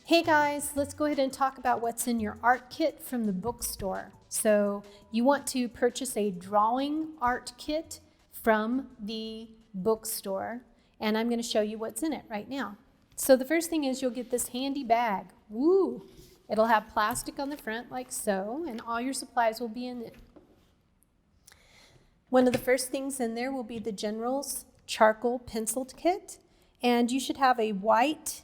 Hey guys, let's go ahead and talk about what's in your art kit from the bookstore. So you want to purchase a drawing art kit from the bookstore, and I'm going to show you what's in it right now. So the first thing is you'll get this handy bag. Woo! It'll have plastic on the front like so, and all your supplies will be in it. One of the first things in there will be the General's charcoal pencil kit, and you should have a white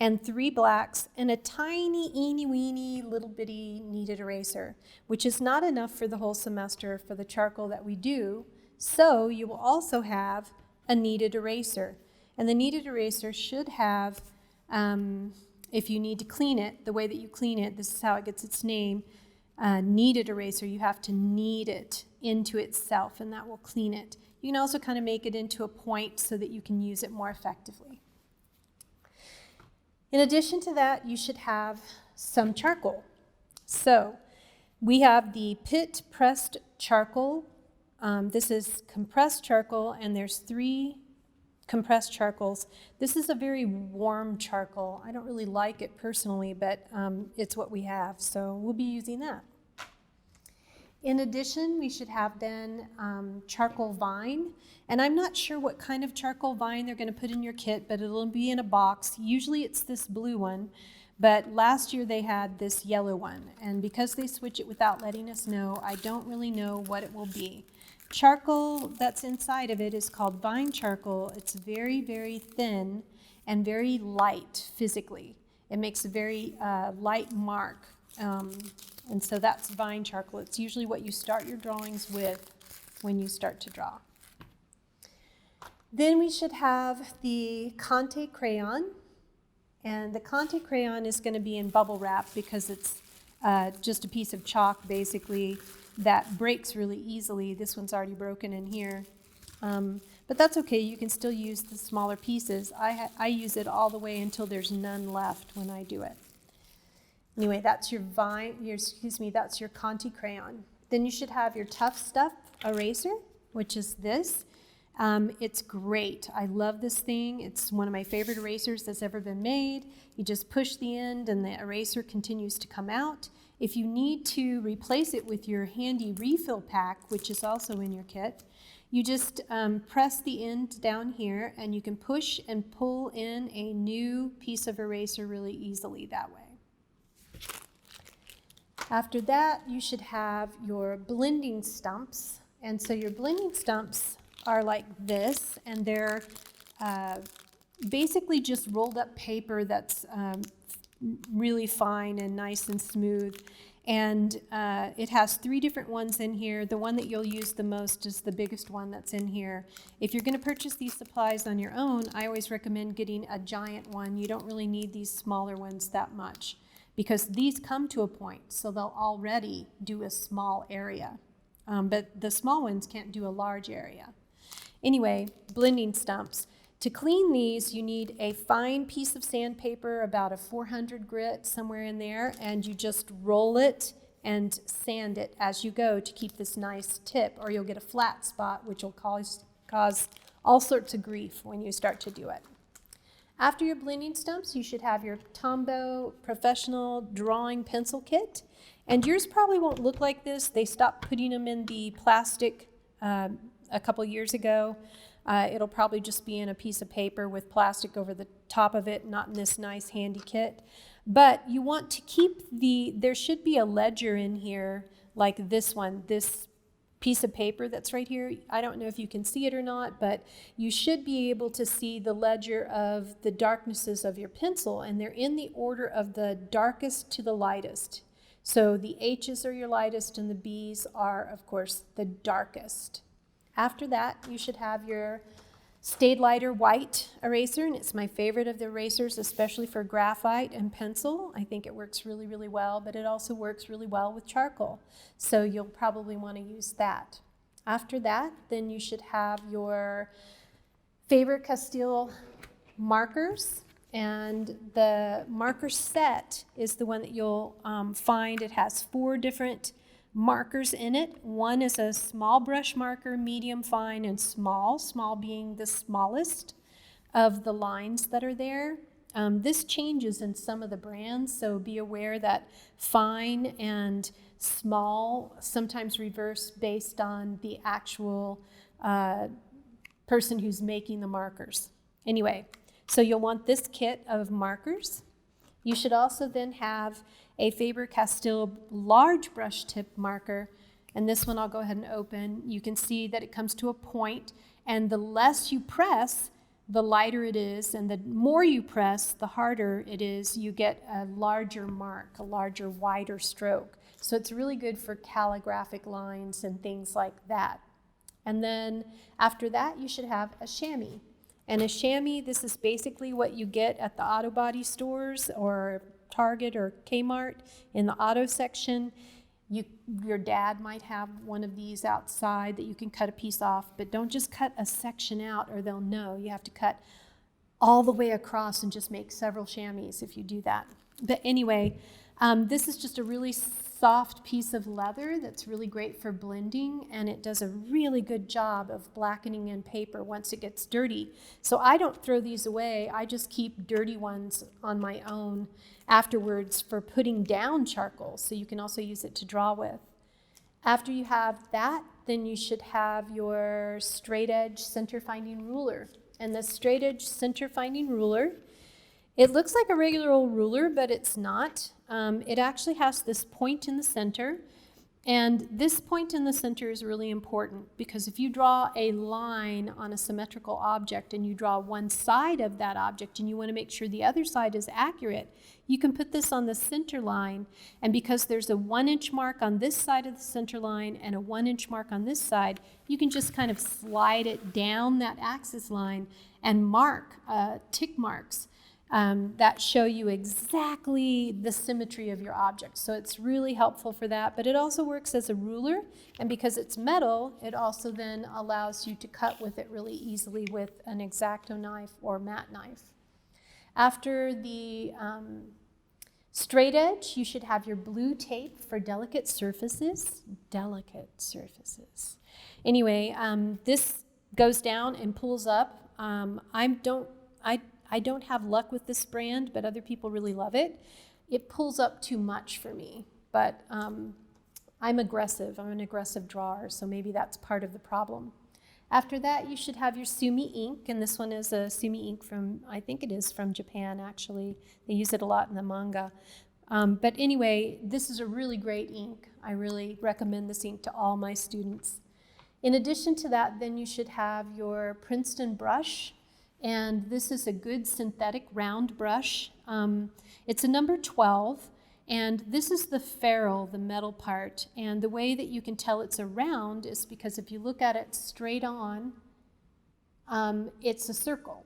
and 3 blacks and a tiny eeny weeny little bitty kneaded eraser, which is not enough for the whole semester for the charcoal that we do. So you will also have a kneaded eraser, and the kneaded eraser should have, if you need to clean it, the way that you clean it, this is how it gets its name, kneaded eraser. You have to knead it into itself, and that will clean it. You can also kind of make it into a point so that you can use it more effectively. In addition to that, you should have some charcoal. So we have the Pitt pressed charcoal. This is compressed charcoal, and there's 3 compressed charcoals. This is a very warm charcoal. I don't really like it personally, but it's what we have, so we'll be using that. In addition, we should have then charcoal vine, and I'm not sure what kind of charcoal vine they're going to put in your kit, but it'll be in a box. Usually it's this blue one, but last year they had this yellow one, and because they switch it without letting us know, I don't really know what it will be. Charcoal that's inside of it is called vine charcoal. It's very, very thin and very light physically. It makes a very light mark. And so that's vine charcoal. It's usually what you start your drawings with when you start to draw. Then we should have the Conte crayon. And the Conte crayon is going to be in bubble wrap because it's just a piece of chalk basically that breaks really easily. This one's already broken in here. But that's okay. You can still use the smaller pieces. I use it all the way until there's none left when I do it. Anyway, that's your that's your Conte crayon. Then you should have your Tough Stuff eraser, which is this. It's great. I love this thing. It's one of my favorite erasers that's ever been made. You just push the end and the eraser continues to come out. If you need to replace it with your handy refill pack, which is also in your kit, you just press the end down here and you can push and pull in a new piece of eraser really easily that way. After that, you should have your blending stumps. And so your blending stumps are like this, and they're basically just rolled up paper that's really fine and nice and smooth. And it has 3 different ones in here. The one that you'll use the most is the biggest one that's in here. If you're going to purchase these supplies on your own, I always recommend getting a giant one. You don't really need these smaller ones that much, because these come to a point, so they'll already do a small area. But the small ones can't do a large area. Anyway, blending stumps. To clean these, you need a fine piece of sandpaper, about a 400 grit, somewhere in there, and you just roll it and sand it as you go to keep this nice tip, or you'll get a flat spot, which will cause all sorts of grief when you start to do it. After your blending stumps, you should have your Tombow Professional Drawing Pencil Kit. And yours probably won't look like this. They stopped putting them in the plastic a couple years ago. It'll probably just be in a piece of paper with plastic over the top of it, not in this nice handy kit. But you want to keep there should be a ledger in here like this one, this piece of paper that's right here. I don't know if you can see it or not, but you should be able to see the ledger of the darknesses of your pencil, and they're in the order of the darkest to the lightest. So the H's are your lightest and the B's are, of course, the darkest. After that, you should have your Staedtlighter white eraser, and it's my favorite of the erasers, especially for graphite and pencil. I think it works really, really well, but it also works really well with charcoal. So you'll probably want to use that. After that, then you should have your Faber-Castell markers, and the marker set is the one that you'll find. It has 4 different markers in it. One is a small brush marker, medium, fine, and small, small being the smallest of the lines that are there. This changes in some of the brands, so be aware that fine and small sometimes reverse based on the actual person who's making the markers. Anyway, so you'll want this kit of markers. You should also then have a Faber-Castell large brush tip marker, and this one I'll go ahead and open. You can see that it comes to a point, and the less you press, the lighter it is, and the more you press, the harder it is. You get a larger mark, a larger, wider stroke. So it's really good for calligraphic lines and things like that. And then after that, you should have a chamois. And a chamois, this is basically what you get at the auto body stores or Target or Kmart in the auto section. Your dad might have one of these outside that you can cut a piece off, but don't just cut a section out or they'll know. You have to cut all the way across and just make several chamois if you do that. But anyway, this is just a really soft piece of leather that's really great for blending, and it does a really good job of blackening in paper once it gets dirty. So I don't throw these away. I just keep dirty ones on my own afterwards for putting down charcoal, so you can also use it to draw with. After you have that, then you should have your straight edge center finding ruler. And the straight edge center finding ruler, it looks like a regular old ruler, but it's not. It actually has this point in the center, and this point in the center is really important because if you draw a line on a symmetrical object and you draw one side of that object and you want to make sure the other side is accurate, you can put this on the center line, and because there's a 1-inch mark on this side of the center line and a 1-inch mark on this side, you can just kind of slide it down that axis line and mark tick marks that show you exactly the symmetry of your object. So it's really helpful for that, but it also works as a ruler, and because it's metal, it also then allows you to cut with it really easily with an X-Acto knife or matte knife. After the straight edge, you should have your blue tape for delicate surfaces. Delicate surfaces. Anyway, this goes down and pulls up. I don't have luck with this brand, but other people really love it. It pulls up too much for me, but I'm aggressive. I'm an aggressive drawer, so maybe that's part of the problem. After that, you should have your Sumi ink, and this one is a Sumi ink from, I think it is from Japan, actually. They use it a lot in the manga. But anyway, this is a really great ink. I really recommend this ink to all my students. In addition to that, then you should have your Princeton brush. And this is a good synthetic round brush. It's a number 12, and this is the ferrule, the metal part. And the way that you can tell it's a round is because if you look at it straight on, it's a circle.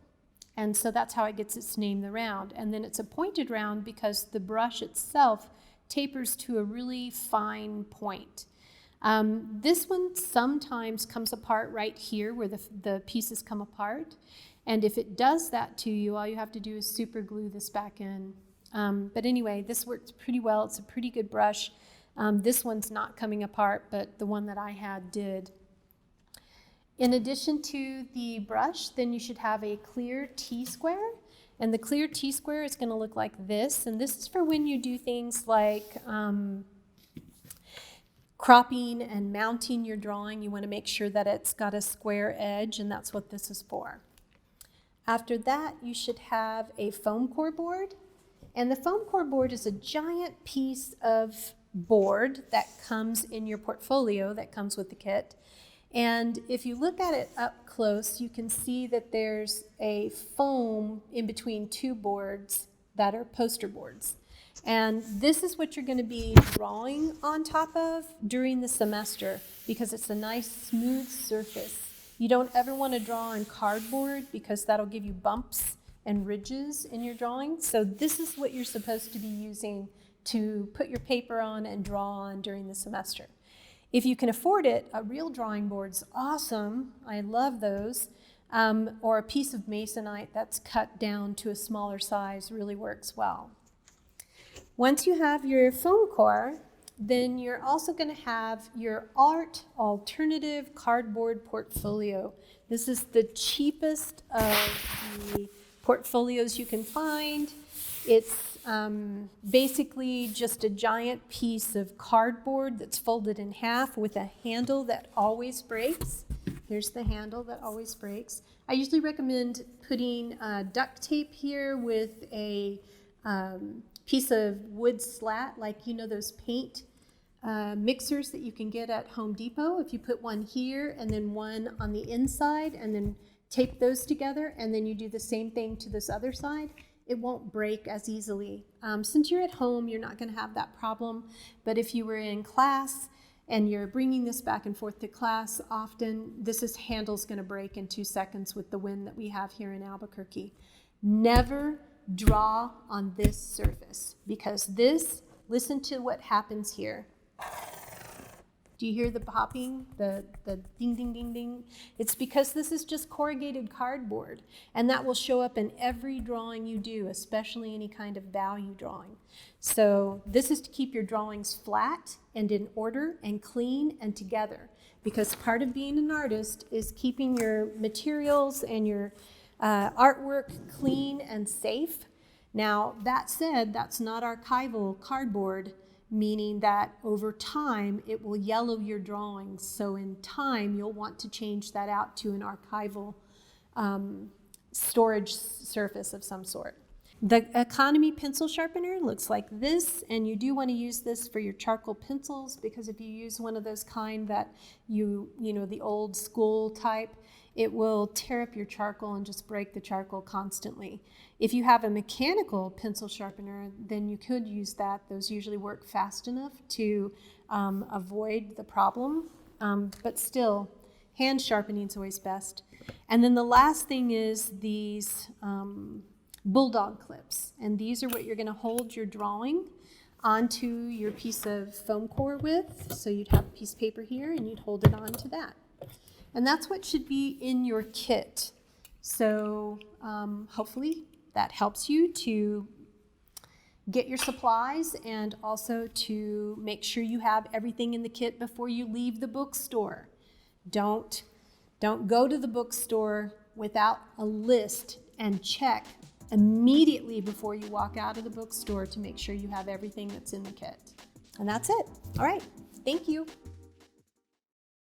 And so that's how it gets its name, the round. And then it's a pointed round because the brush itself tapers to a really fine point. This one sometimes comes apart right here where the pieces come apart. And if it does that to you, all you have to do is super glue this back in. But anyway, this works pretty well. It's a pretty good brush. This one's not coming apart, but the one that I had did. In addition to the brush, then you should have a clear T-square. And the clear T-square is going to look like this. And this is for when you do things like cropping and mounting your drawing. You want to make sure that it's got a square edge, and that's what this is for. After that, you should have a foam core board. And the foam core board is a giant piece of board that comes in your portfolio, that comes with the kit. And if you look at it up close, you can see that there's a foam in between two boards that are poster boards. And this is what you're going to be drawing on top of during the semester because it's a nice smooth surface. You don't ever want to draw on cardboard because that'll give you bumps and ridges in your drawing. So this is what you're supposed to be using to put your paper on and draw on during the semester. If you can afford it, a real drawing board's awesome. I love those. Or a piece of masonite that's cut down to a smaller size really works well. Once you have your foam core, then you're also going to have your art alternative cardboard portfolio. This is the cheapest of the portfolios you can find. It's basically just a giant piece of cardboard that's folded in half with a handle that always breaks. Here's the handle that always breaks. I usually recommend putting duct tape here with a piece of wood slat, like those paint mixers that you can get at Home Depot. If you put one here and then one on the inside and then tape those together and then you do the same thing to this other side, it won't break as easily. Since you're at home, you're not going to have that problem. But if you were in class and you're bringing this back and forth to class often, handle's going to break in 2 seconds with the wind that we have here in Albuquerque. Never draw on this surface, because listen to what happens here. Do you hear the popping, the ding, ding, ding, ding? It's because this is just corrugated cardboard, and that will show up in every drawing you do, especially any kind of value drawing. So this is to keep your drawings flat and in order and clean and together, because part of being an artist is keeping your materials and your artwork clean and safe. Now, that said, that's not archival cardboard, meaning that over time it will yellow your drawings. So in time, you'll want to change that out to an archival storage surface of some sort. The Economy pencil sharpener looks like this, and you do want to use this for your charcoal pencils, because if you use one of those kind that the old school type, it will tear up your charcoal and just break the charcoal constantly. If you have a mechanical pencil sharpener, then you could use that. Those usually work fast enough to avoid the problem, but still, hand sharpening is always best. And then the last thing is these bulldog clips, and these are what you're going to hold your drawing onto your piece of foam core with. So you'd have a piece of paper here and you'd hold it onto that. And that's what should be in your kit. So hopefully that helps you to get your supplies and also to make sure you have everything in the kit before you leave the bookstore. Don't go to the bookstore without a list, and check immediately before you walk out of the bookstore to make sure you have everything that's in the kit. And that's it. All right. Thank you.